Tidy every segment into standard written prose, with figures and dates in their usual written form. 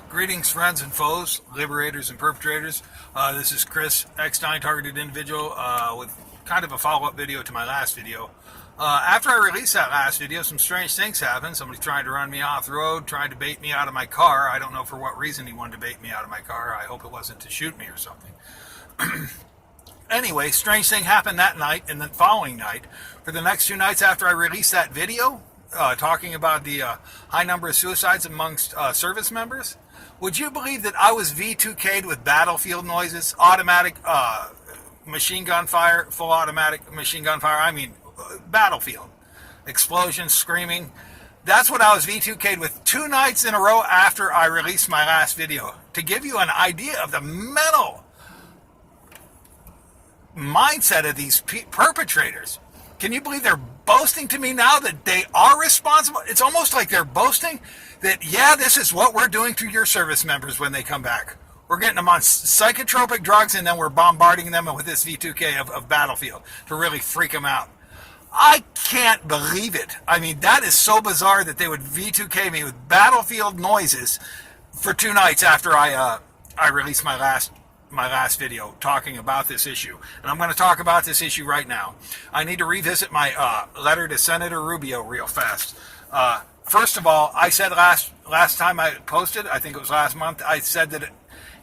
Greetings, friends and foes, liberators and perpetrators. This is Chris, Eckstein, targeted individual, with kind of a follow-up video to my last video. After I released that last video, some strange things happened. Somebody tried to run me off the road, tried to bait me out of my car. I don't know for what reason he wanted to bait me out of my car. I hope it wasn't to shoot me or something. Anyway, strange thing happened that night and the following night. For the next 2 nights after I released that video, talking about the high number of suicides amongst service members, would you believe that I was V2K'd with battlefield noises, automatic machine gun fire, full automatic machine gun fire, I mean battlefield, explosions, screaming. That's what I was V2K'd with 2 nights in a row after I released my last video. To give you an idea of the mental mindset of these perpetrators. Can you believe they're boasting to me now that they are responsible? It's almost like they're boasting that, yeah, this is what we're doing to your service members when they come back. We're getting them on psychotropic drugs and then we're bombarding them with this V2K of Battlefield to really freak them out. I can't believe it. I mean, that is so bizarre that they would V2K me with battlefield noises for 2 nights after I released my last video talking about this issue. And I'm going to talk about this issue right now. I need to revisit my letter to Senator Rubio real fast. First of all, I said last time I posted, I think it was last month, I said that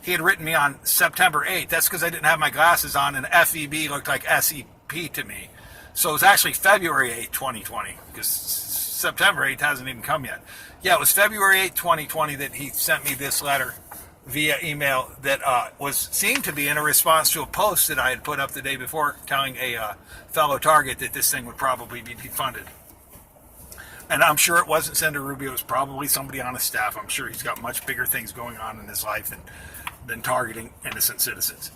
he had written me on September 8th. That's because I didn't have my glasses on and FEB looked like SEP to me. So it was actually February 8th, 2020, because September 8th hasn't even come yet. Yeah, it was February 8th, 2020 that he sent me this letter via email that seemed to be in a response to a post that I had put up the day before telling a fellow target that this thing would probably be defunded. And I'm sure it wasn't Senator Rubio. It was probably somebody on his staff. I'm sure he's got much bigger things going on in his life than targeting innocent citizens.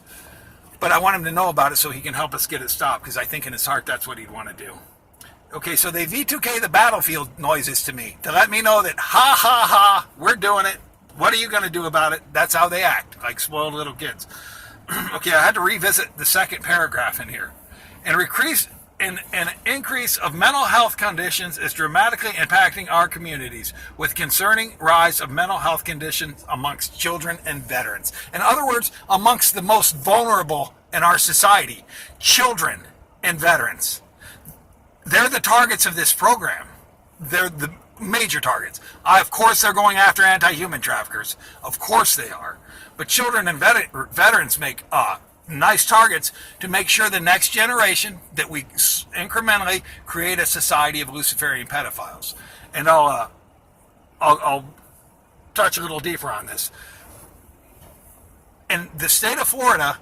But I want him to know about it so he can help us get it stopped, because I think in his heart that's what he'd want to do. Okay, so they V2K the battlefield noises to me to let me know that, ha, ha, ha, we're doing it. What are you going to do about it? That's how they act, like spoiled little kids. Okay, I had to revisit the second paragraph in here. An increase of mental health conditions is dramatically impacting our communities, with concerning rise of mental health conditions amongst children and veterans. In other words, amongst the most vulnerable in our society, children and veterans. They're the targets of this program. They're the major targets. Of course, they're going after anti-human traffickers. Of course they are. But children and veterans make nice targets to make sure the next generation that we incrementally create a society of Luciferian pedophiles. And I'll touch a little deeper on this. In the state of Florida,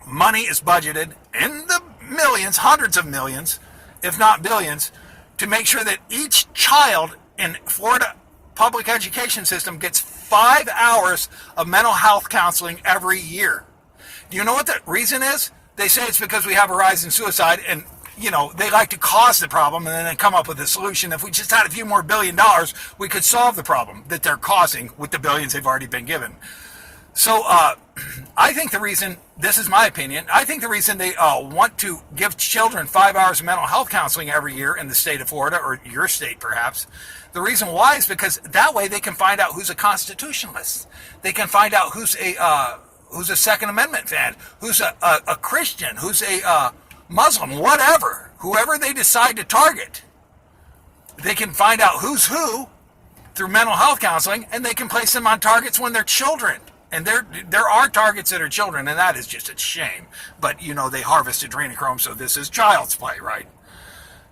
money is budgeted in the millions, hundreds of millions, if not billions, to make sure that each child in Florida public education system gets 5 hours of mental health counseling every year. Do you know what the reason is? They say it's because we have a rise in suicide, and they like to cause the problem and then come up with a solution. If we just had a few more $1 billion, we could solve the problem that they're causing with the billions they've already been given. So I think the reason, this is my opinion, I think the reason they want to give children 5 hours of mental health counseling every year in the state of Florida, or your state perhaps, the reason why is because that way they can find out who's a constitutionalist. They can find out who's a Second Amendment fan, who's a Christian, who's a Muslim, whatever. Whoever they decide to target, they can find out who's who through mental health counseling, and they can place them on targets when they're children. And there are targets that are children, and that is just a shame. But, they harvest adrenochrome, so this is child's play, right?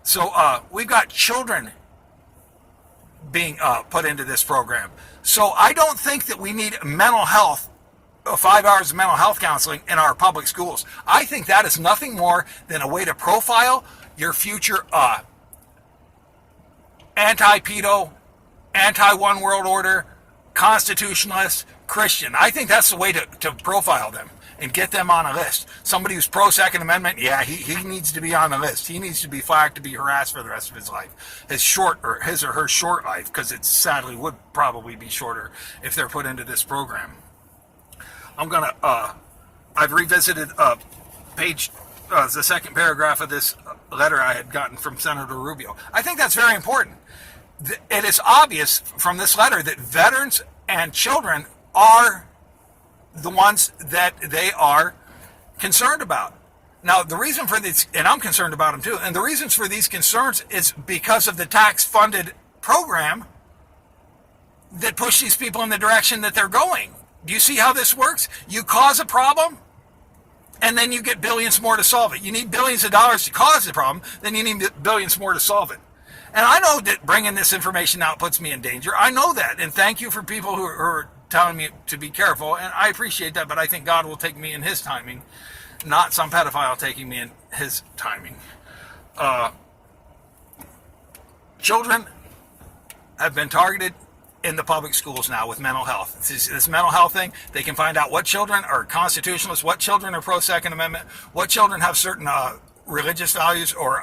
So we've got children being put into this program. So I don't think that we need mental health, 5 hours of mental health counseling in our public schools. I think that is nothing more than a way to profile your future anti-PEDO, anti-one world order, constitutionalist, Christian. I think that's the way to profile them and get them on a list. Somebody who's pro-Second Amendment, yeah, he needs to be on the list. He needs to be flagged to be harassed for the rest of his life. His or her short life, because it sadly would probably be shorter if they're put into this program. I've revisited the second paragraph of this letter I had gotten from Senator Rubio. I think that's very important. It is obvious from this letter that veterans and children are the ones that they are concerned about. Now, the reason for this, and I'm concerned about them too, and the reasons for these concerns is because of the tax-funded program that push these people in the direction that they're going. Do you see how this works? You cause a problem, and then you get billions more to solve it. You need billions of dollars to cause the problem, then you need billions more to solve it. And I know that bringing this information out puts me in danger. I know that, and thank you for people who are telling me to be careful, and I appreciate that, but I think God will take me in his timing, not some pedophile taking me in his timing. Children have been targeted in the public schools now with mental health. This mental health thing, they can find out what children are constitutionalists, what children are pro-Second Amendment, what children have certain religious values or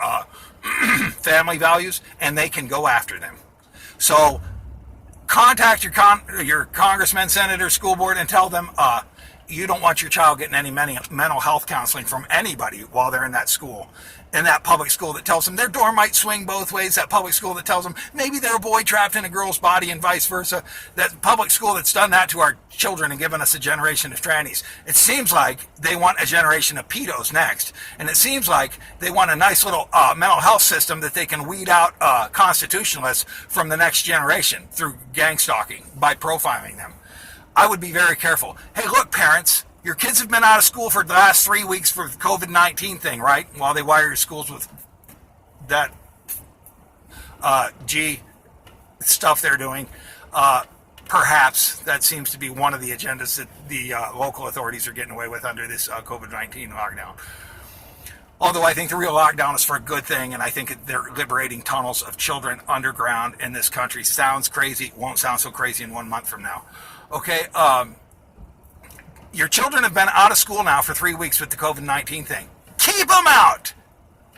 family values, and they can go after them. So contact your congressman, senator, school board, and tell them you don't want your child getting any mental health counseling from anybody while they're in that school. In that public school that tells them their door might swing both ways, that public school that tells them maybe they're a boy trapped in a girl's body and vice versa, that public school that's done that to our children and given us a generation of trannies. It seems like they want a generation of pedos next, and it seems like they want a nice little mental health system that they can weed out constitutionalists from the next generation through gang stalking by profiling them. I would be very careful. Hey, look, parents, your kids have been out of school for the last 3 weeks for the COVID-19 thing, right? While they wire your schools with that stuff they're doing. Perhaps that seems to be one of the agendas that the local authorities are getting away with under this COVID-19 lockdown. Although I think the real lockdown is for a good thing, and I think they're liberating tunnels of children underground in this country. Sounds crazy, won't sound so crazy in 1 month from now. Okay, your children have been out of school now for 3 weeks with the COVID-19 thing. Keep them out!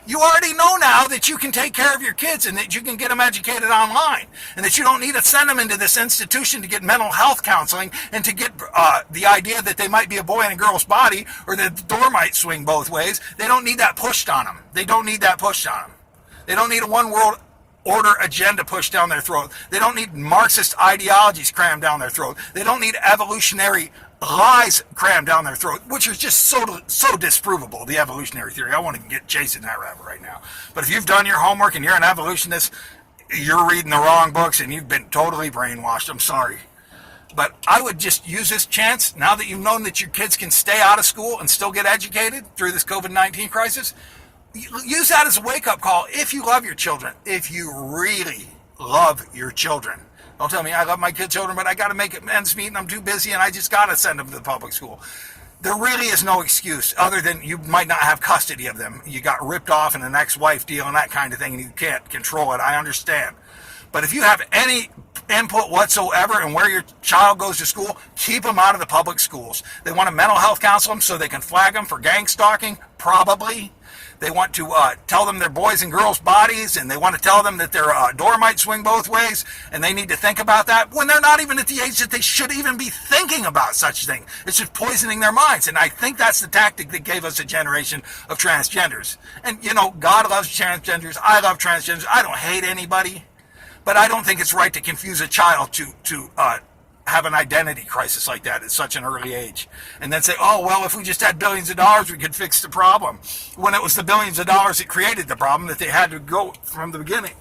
You already know now that you can take care of your kids and that you can get them educated online and that you don't need to send them into this institution to get mental health counseling and to get the idea that they might be a boy in a girl's body or that the door might swing both ways. They don't need that pushed on them. They don't need that pushed on them. They don't need a one world order agenda pushed down their throat. They don't need Marxist ideologies crammed down their throat. They don't need evolutionary lies crammed down their throat, which is just so disprovable, the evolutionary theory. I want to get chasing that rabbit right now. But if you've done your homework and you're an evolutionist, you're reading the wrong books and you've been totally brainwashed. I'm sorry. But I would just use this chance, now that you've known that your kids can stay out of school and still get educated through this COVID-19 crisis, use that as a wake-up call if you love your children, if you really love your children. Don't tell me I love my children, but I got to make it ends meet and I'm too busy and I just got to send them to the public school. There really is no excuse other than you might not have custody of them. You got ripped off in an ex-wife deal and that kind of thing and you can't control it. I understand. But if you have any input whatsoever in where your child goes to school, keep them out of the public schools. They want to mental health counsel them so they can flag them for gang stalking, probably. They want to tell them they're boys and girls' bodies, and they want to tell them that their door might swing both ways, and they need to think about that when they're not even at the age that they should even be thinking about such thing. It's just poisoning their minds, and I think that's the tactic that gave us a generation of transgenders. And, you know, God loves transgenders. I love transgenders. I don't hate anybody, but I don't think it's right to confuse a child to have an identity crisis like that at such an early age and then say, oh, well, if we just had billions of dollars, we could fix the problem, when it was the billions of dollars that created the problem that they had to go from the beginning.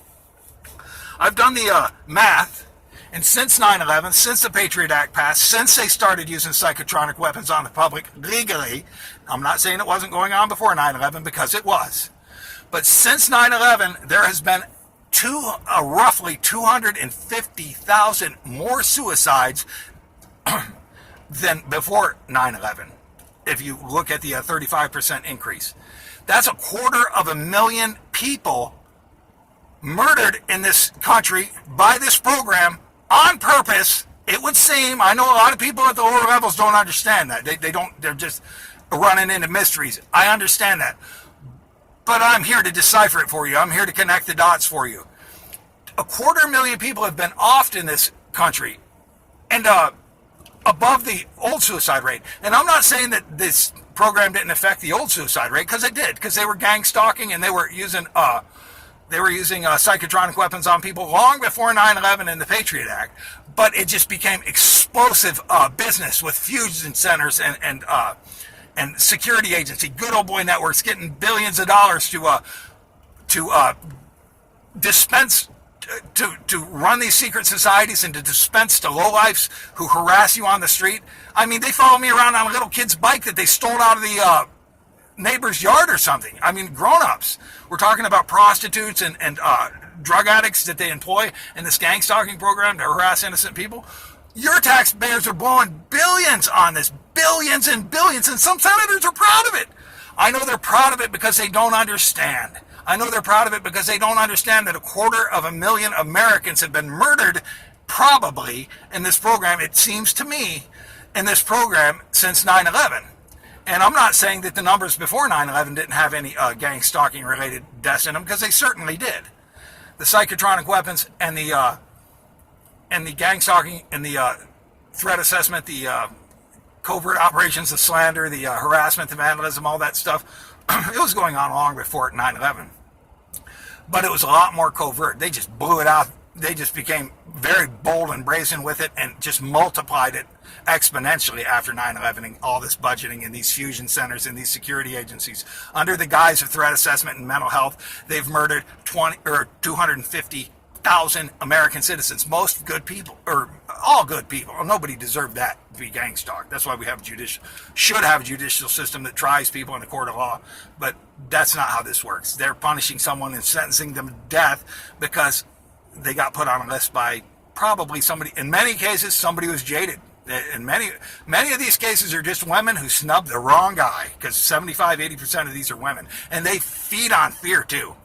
I've done the math, and since 9/11, since the Patriot Act passed, since they started using psychotronic weapons on the public legally, I'm not saying it wasn't going on before 9/11 because it was, but since 9/11, there has been roughly 250,000 more suicides than before 9/11. If you look at the 35% increase, that's 250,000 people murdered in this country by this program on purpose. It would seem. I know a lot of people at the lower levels don't understand that. They don't. They're just running into mysteries. I understand that. But I'm here to decipher it for you. I'm here to connect the dots for you. 250,000 people have been offed in this country and above the old suicide rate. And I'm not saying that this program didn't affect the old suicide rate, because it did, because they were gang stalking and they were using psychotronic weapons on people long before 9/11 and the Patriot Act. but it just became explosive business with fusion centers and security agency, good old boy networks getting billions of dollars to dispense, to run these secret societies and to dispense to lowlifes who harass you on the street. I mean, they follow me around on a little kid's bike that they stole out of the neighbor's yard or something. I mean, grown-ups. We're talking about prostitutes and drug addicts that they employ in this gang stalking program to harass innocent people. Your taxpayers are blowing billions on this, billions and billions, and some senators are proud of it. I know they're proud of it because they don't understand. I know they're proud of it because they don't understand that 250,000 Americans have been murdered, probably, in this program, it seems to me, in this program since 9/11. And I'm not saying that the numbers before 9/11 didn't have any gang stalking related deaths in them, because they certainly did. The psychotronic weapons and the gang stalking and the threat assessment, the covert operations, the slander, the harassment, the vandalism, all that stuff, it was going on long before 9/11. But it was a lot more covert. They just blew it out. They just became very bold and brazen with it and just multiplied it exponentially after 9/11 and all this budgeting in these fusion centers and these security agencies. Under the guise of threat assessment and mental health, they've murdered 250,000 American citizens, most good people, or all good people. Nobody deserved that to be gang stalked. That's why we have should have a judicial system that tries people in a court of law. But that's not how this works. They're punishing someone and sentencing them to death because they got put on a list by probably somebody. In many cases, somebody was jaded. And many of these cases are just women who snubbed the wrong guy, because 75-80% of these are women. And they feed on fear, too.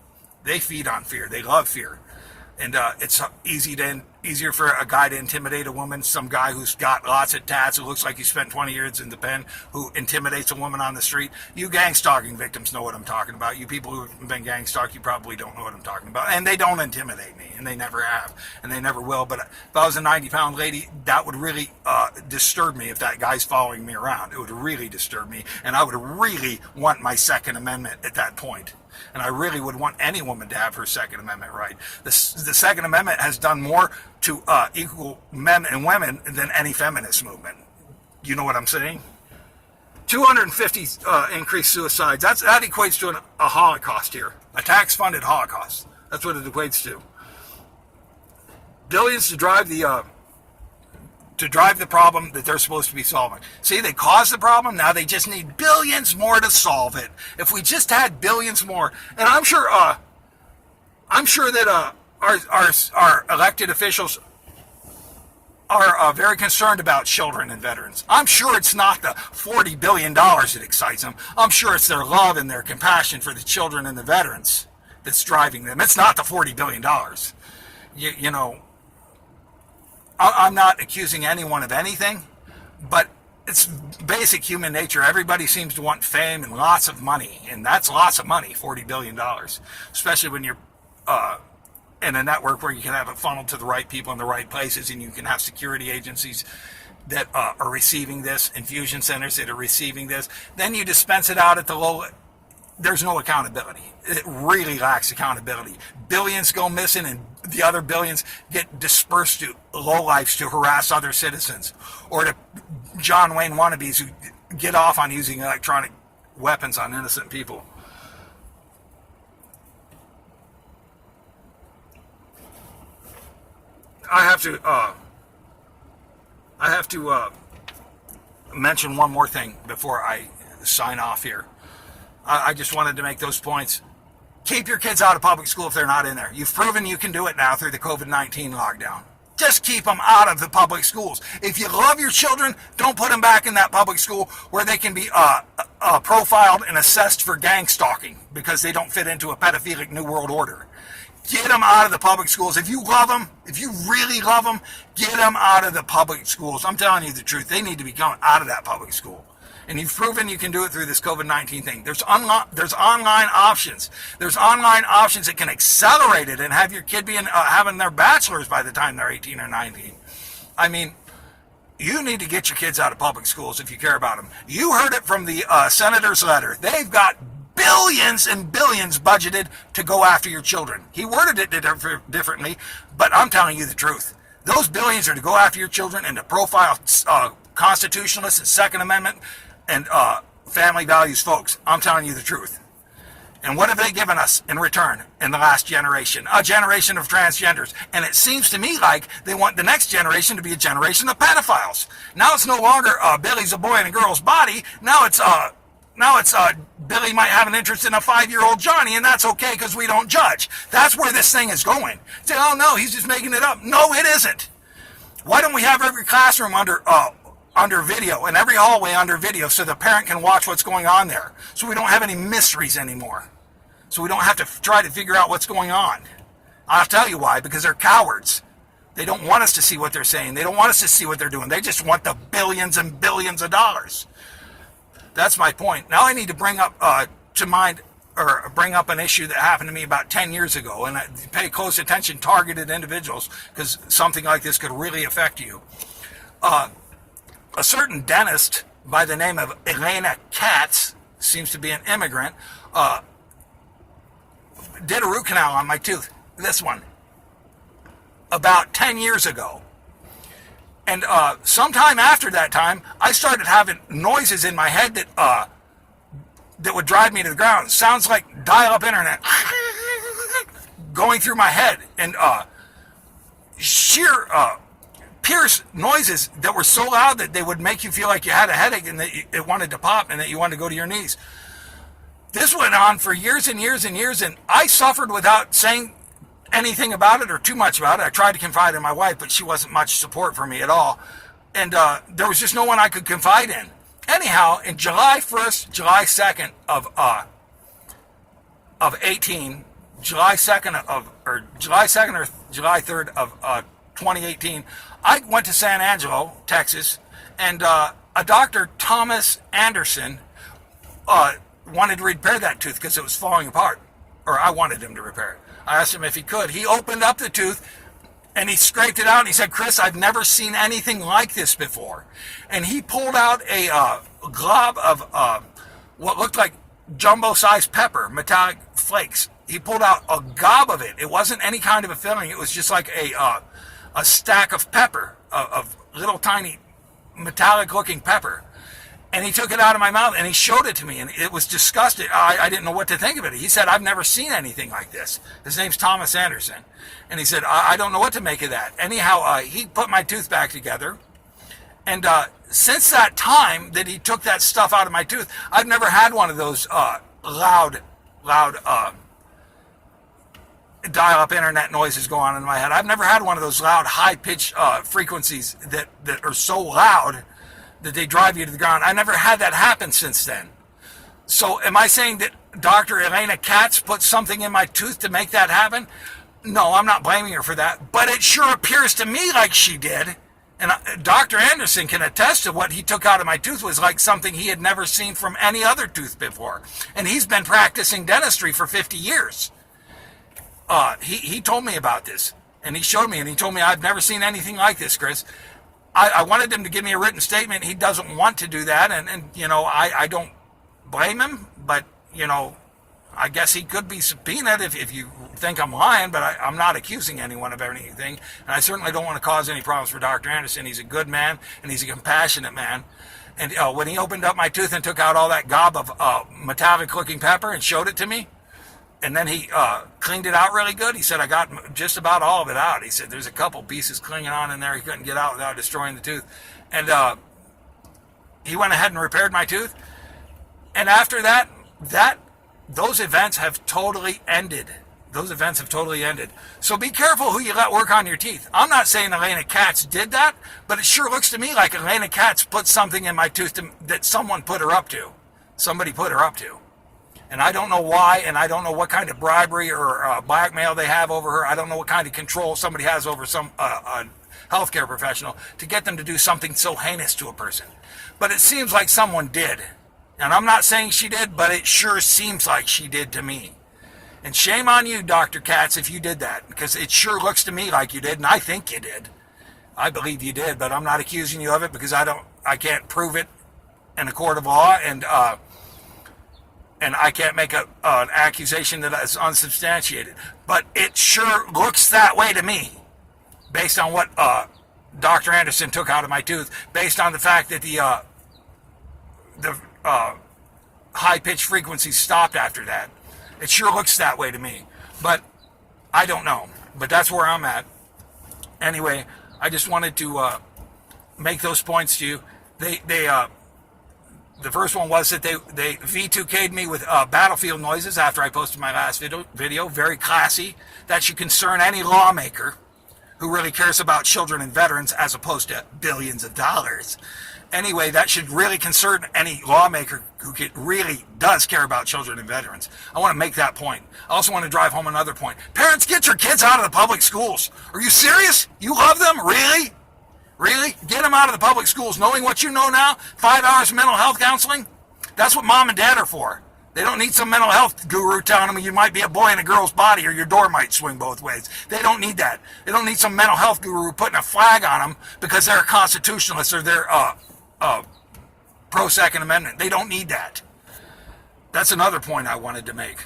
They feed on fear. They love fear. And it's easier for a guy to intimidate a woman, some guy who's got lots of tats, who looks like he spent 20 years in the pen, who intimidates a woman on the street. You gang stalking victims know what I'm talking about. You people who have been gang stalked, you probably don't know what I'm talking about. And they don't intimidate me, and they never have, and they never will. But if I was a 90-pound lady, that would really disturb me if that guy's following me around. It would really disturb me, and I would really want my Second Amendment at that point. And I really would want any woman to have her Second Amendment right. The Second Amendment has done more to equal men and women than any feminist movement. You know what I'm saying? 250 increased suicides. That equates to a Holocaust here. A tax-funded Holocaust. That's what it equates to. Billions to drive the problem that they're supposed to be solving. See, they caused the problem. Now they just need billions more to solve it. If we just had billions more, and I'm sure that our elected officials are very concerned about children and veterans. I'm sure it's not the $40 billion that excites them. I'm sure it's their love and their compassion for the children and the veterans that's driving them. It's not the $40 billion. You know, I'm not accusing anyone of anything, but it's basic human nature. Everybody seems to want fame and lots of money, and that's lots of money, $40 billion, especially when you're in a network where you can have it funneled to the right people in the right places, and you can have security agencies that are receiving this, infusion centers that are receiving this. Then you dispense it out at the low. There's no accountability. It really lacks accountability. Billions go missing, and the other billions get dispersed to lowlifes to harass other citizens, or to John Wayne wannabes who get off on using electronic weapons on innocent people. I have to mention one more thing before I sign off here. I just wanted to make those points. Keep your kids out of public school if they're not in there. You've proven you can do it now through the COVID-19 lockdown. Just keep them out of the public schools. If you love your children, don't put them back in that public school where they can be profiled and assessed for gang stalking because they don't fit into a pedophilic New World Order. Get them out of the public schools. If you love them, if you really love them, get them out of the public schools. I'm telling you the truth. They need to be coming out of that public school. And you've proven you can do it through this COVID-19 thing. There's online options. There's online options that can accelerate it and have your kid be having their bachelor's by the time they're 18 or 19. I mean, you need to get your kids out of public schools if you care about them. You heard it from the senator's letter. They've got billions and billions budgeted to go after your children. He worded it differently, but I'm telling you the truth. Those billions are to go after your children and to profile constitutionalists and Second Amendment and family values folks. I'm telling you the truth. And what have they given us in return in the last generation? A generation of transgenders. And it seems to me like they want the next generation to be a generation of pedophiles. Now it's no longer Billy's a boy in a girl's body. Now it's Billy might have an interest in a 5-year-old Johnny, and that's okay because we don't judge. That's where this thing is going. Say, oh no, he's just making it up. No, it isn't. Why don't we have every classroom under video and every hallway under video so the parent can watch what's going on there, so we don't have any mysteries anymore, so we don't have to try to figure out what's going on? I'll tell you why. Because they're cowards. They don't want us to see what they're saying. They don't want us to see what they're doing. They just want the billions and billions of dollars. That's my point. Now I need to bring up bring up an issue that happened to me about 10 years ago, and pay close attention, targeted individuals, because something like this could really affect you. A certain dentist by the name of Elena Katz, seems to be an immigrant, did a root canal on my tooth, this one, about 10 years ago. And sometime after that time, I started having noises in my head that would drive me to the ground. Sounds like dial-up internet going through my head, and sheer pierce noises that were so loud that they would make you feel like you had a headache and that it wanted to pop and that you wanted to go to your knees. This went on for years and years and years, and I suffered without saying anything about it or too much about it. I tried to confide in my wife, but she wasn't much support for me at all. And there was just no one I could confide in. Anyhow, in July 1st, July 2nd of 18, July 2nd or July 3rd of 2018, I went to San Angelo, Texas, and a Dr. Thomas Anderson wanted to repair that tooth because it was falling apart, or I wanted him to repair it. I asked him if he could. He opened up the tooth and he scraped it out and he said, "Chris, I've never seen anything like this before." And he pulled out a glob of what looked like jumbo-sized pepper, metallic flakes. He pulled out a gob of it. It wasn't any kind of a filling. It was just like a stack of pepper, of little tiny metallic-looking pepper. And he took it out of my mouth and he showed it to me, and it was disgusting. I didn't know what to think of it. He said, "I've never seen anything like this." His name's Thomas Anderson. And he said, I don't know what to make of that. Anyhow, he put my tooth back together. And since that time that he took that stuff out of my tooth, I've never had one of those loud dial-up internet noises go on in my head. I've never had one of those loud, high-pitched frequencies that are so loud that they drive you to the ground. I never had that happen since then. So am I saying that Dr. Elena Katz put something in my tooth to make that happen? No, I'm not blaming her for that. But it sure appears to me like she did. And Dr. Anderson can attest to what he took out of my tooth was like something he had never seen from any other tooth before. And he's been practicing dentistry for 50 years. He told me about this. And he showed me, and he told me, "I've never seen anything like this, Chris." I wanted him to give me a written statement. He doesn't want to do that, and you know, I don't blame him, but, you know, I guess he could be subpoenaed if you think I'm lying, but I'm not accusing anyone of anything, and I certainly don't want to cause any problems for Dr. Anderson. He's a good man, and he's a compassionate man, and when he opened up my tooth and took out all that gob of metallic-looking pepper and showed it to me, and then he cleaned it out really good. He said, "I got just about all of it out." He said, "There's a couple pieces clinging on in there he couldn't get out without destroying the tooth." And he went ahead and repaired my tooth. And after that, those events have totally ended. Those events have totally ended. So be careful who you let work on your teeth. I'm not saying Elena Katz did that, but it sure looks to me like Elena Katz put something in my tooth that someone put her up to. Somebody put her up to. And I don't know why, and I don't know what kind of bribery or blackmail they have over her. I don't know what kind of control somebody has over some healthcare professional to get them to do something so heinous to a person. But it seems like someone did. And I'm not saying she did, but it sure seems like she did to me. And shame on you, Dr. Katz, if you did that, because it sure looks to me like you did, and I think you did. I believe you did, but I'm not accusing you of it because I can't prove it in a court of law, and I can't make an accusation that is unsubstantiated. But it sure looks that way to me. based on what Dr. Anderson took out of my tooth, based on the fact that the high-pitched frequency stopped after that. It sure looks that way to me, but I don't know. But that's where I'm at. Anyway, I just wanted to make those points to you. The first one was that they V2K'd me with battlefield noises after I posted my last video. Very classy. That should concern any lawmaker who really cares about children and veterans as opposed to billions of dollars. Anyway, that should really concern any lawmaker who really does care about children and veterans. I want to make that point. I also want to drive home another point. Parents, get your kids out of the public schools. Are you serious? You love them? Really? Really? Get them out of the public schools, knowing what you know now? 5 hours of mental health counseling? That's what mom and dad are for. They don't need some mental health guru telling them you might be a boy in a girl's body or your door might swing both ways. They don't need that. They don't need some mental health guru putting a flag on them because they're a constitutionalist or they're pro-Second Amendment. They don't need that. That's another point I wanted to make.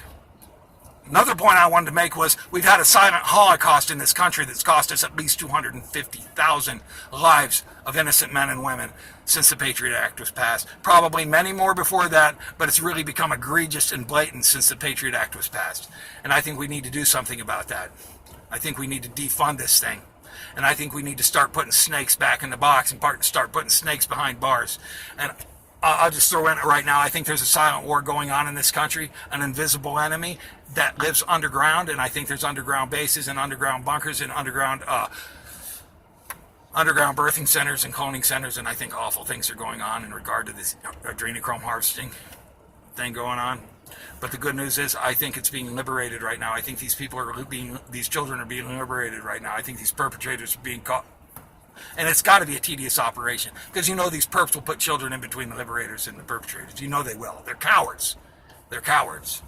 Another point I wanted to make was we've had a silent Holocaust in this country that's cost us at least 250,000 lives of innocent men and women since the Patriot Act was passed. Probably many more before that, but it's really become egregious and blatant since the Patriot Act was passed. And I think we need to do something about that. I think we need to defund this thing. And I think we need to start putting snakes back in the box and start putting snakes behind bars. And I'll just throw in it right now. I think there's a silent war going on in this country, an invisible enemy that lives underground, and I think there's underground bases and underground bunkers and underground birthing centers and cloning centers, and I think awful things are going on in regard to this adrenochrome harvesting thing going on. But the good news is I think it's being liberated right now. I think these children are being liberated right now. I think these perpetrators are being caught. And it's got to be a tedious operation because you know these perps will put children in between the liberators and the perpetrators. You know they will. They're cowards. They're cowards.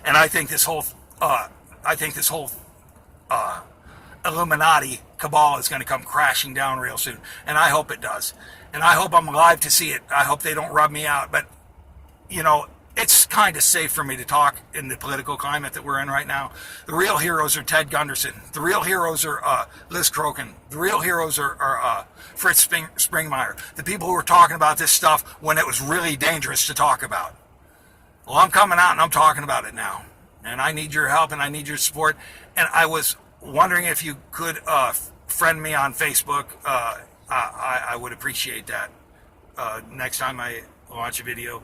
And I think this whole Illuminati cabal is going to come crashing down real soon. And I hope it does. And I hope I'm alive to see it. I hope they don't rub me out. But, you know, it's kind of safe for me to talk in the political climate that we're in right now. The real heroes are Ted Gunderson. The real heroes are Liz Crokin. The real heroes are Fritz Springmeier. The people who were talking about this stuff when it was really dangerous to talk about. Well, I'm coming out and I'm talking about it now. And I need your help and I need your support. And I was wondering if you could friend me on Facebook. I would appreciate that. Next time I launch a video,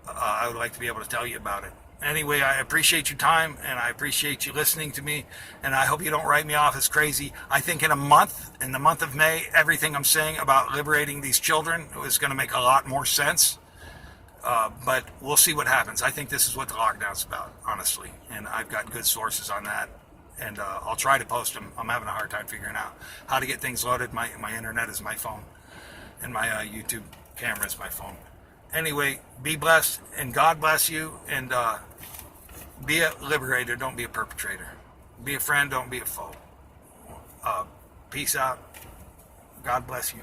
I would like to be able to tell you about it. Anyway, I appreciate your time, and I appreciate you listening to me, and I hope you don't write me off as crazy. I think in the month of May, everything I'm saying about liberating these children is going to make a lot more sense, but we'll see what happens. I think this is what the lockdown's about, honestly, and I've got good sources on that, and I'll try to post them. I'm having a hard time figuring out how to get things loaded. My internet is my phone, and my YouTube camera is my phone. Anyway, be blessed, and God bless you, and be a liberator, don't be a perpetrator. Be a friend, don't be a foe. Peace out. God bless you.